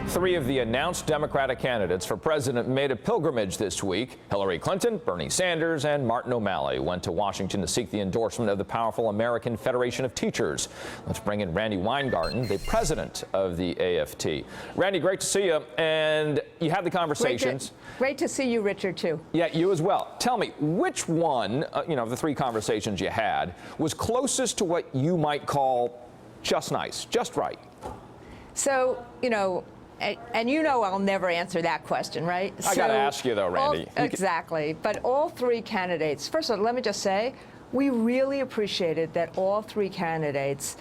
Three of the announced Democratic candidates for president made a pilgrimage this week. Hillary Clinton, Bernie Sanders, and Martin O'Malley went to Washington to seek the endorsement of the powerful American Federation of Teachers. Let's bring in Randy Weingarten, the president of the AFT. Randy, great to see you. And you had the conversations. Great to see you, Richard, too. Yeah, you as well. Tell me, which one, of the three conversations you had was closest to what you might call just nice, just right? So, I'll never answer that question, right? I got to ask you, though, Randy. Exactly. But all three candidates, first of all, let me just say, we really appreciated that all three candidates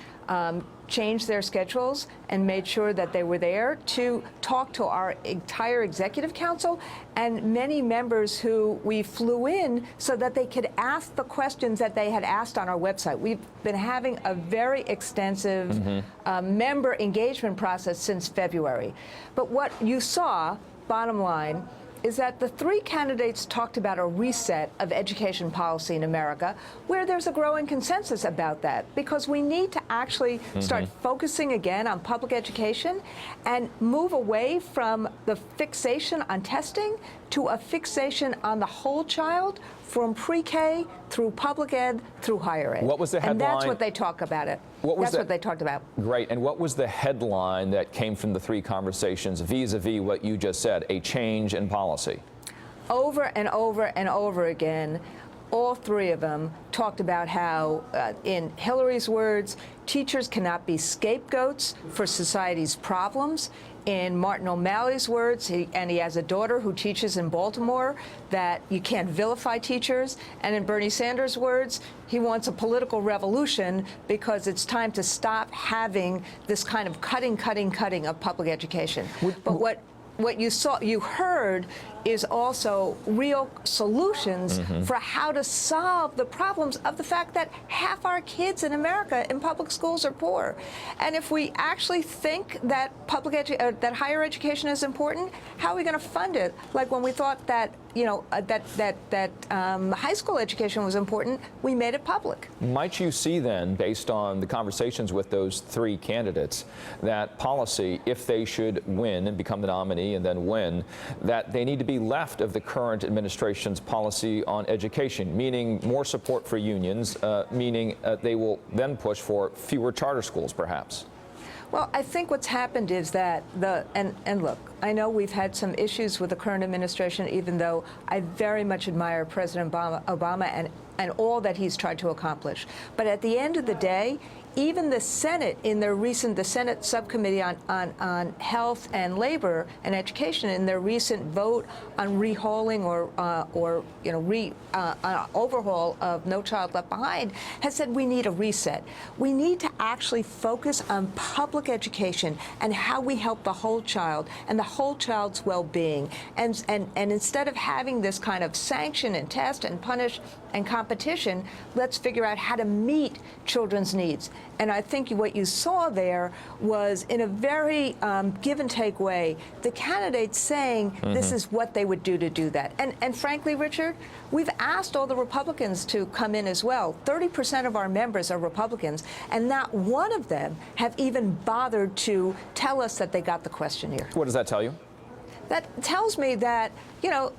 changed their schedules and made sure that they were there to talk to our entire executive council and many members who we flew in so that they could ask the questions that they had asked on our website. We've been having a very extensive member engagement process since February. But what you saw, bottom line, is that the three candidates talked about a reset of education policy in America, where there's a growing consensus about that, because we need to actually start focusing again on public education and move away from the fixation on testing to a fixation on the whole child, from pre-K through public ed through higher ed. What was the headline? And that's what they talk about it. That's what they talked about. Great. And what was the headline that came from the three conversations vis-a-vis what you just said, a change in policy? Over and over and over again, all three of them talked about how, in Hillary's words, teachers cannot be scapegoats for society's problems. In Martin O'Malley's words, and he has a daughter who teaches in Baltimore, that you can't vilify teachers. And in Bernie Sanders' words, he wants a political revolution because it's time to stop having this kind of cutting of public education. But what you heard is also real solutions for how to solve the problems of the fact that half our kids in America in public schools are poor. And if we actually think that that higher education is important, how are we going to fund it? Like when we thought that high school education was important, we made it public. Might you see then, based on the conversations with those three candidates, that policy, if they should win and become the nominee and then win, that they need to be left of the current administration's policy on education, meaning more support for unions, meaning they will then push for fewer charter schools, perhaps? Well, I think what's happened is that and look, I know we've had some issues with the current administration, even though I very much admire President Obama and all that he's tried to accomplish. But at the end of the day, even the Senate, in the Senate subcommittee on health and labor and education, in their recent vote on rehauling or overhaul of No Child Left Behind, has said we need a reset. We need to actually focus on public education and how we help the whole child and the whole child's well-being. And instead of having this kind of sanction and test and punish and competition, let's figure out how to meet children's needs. And I think what you saw there was, in a very give-and-take way, the candidates saying this is what they would do to do that. And frankly, Richard, we've asked all the Republicans to come in as well. 30% of our members are Republicans, and not one of them have even bothered to tell us that they got the questionnaire. What does that tell you? That tells me that, they'll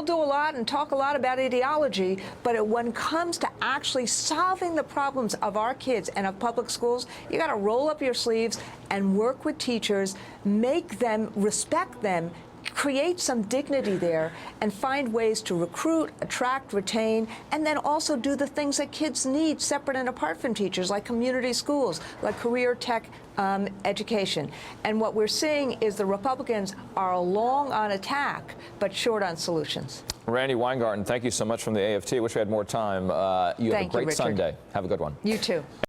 do a lot and talk a lot about ideology, but when it comes to actually solving the problems of our kids and of public schools, you got to roll up your sleeves and work with teachers, make them, respect them, create some dignity there, and find ways to recruit, attract, retain, and then also do the things that kids need separate and apart from teachers, like community schools, like career tech education. And what we're seeing is the Republicans are long on attack, but short on solutions. Randy Weingarten, thank you so much from the AFT. I wish we had more time. You have a great Sunday. Have a good one. You too.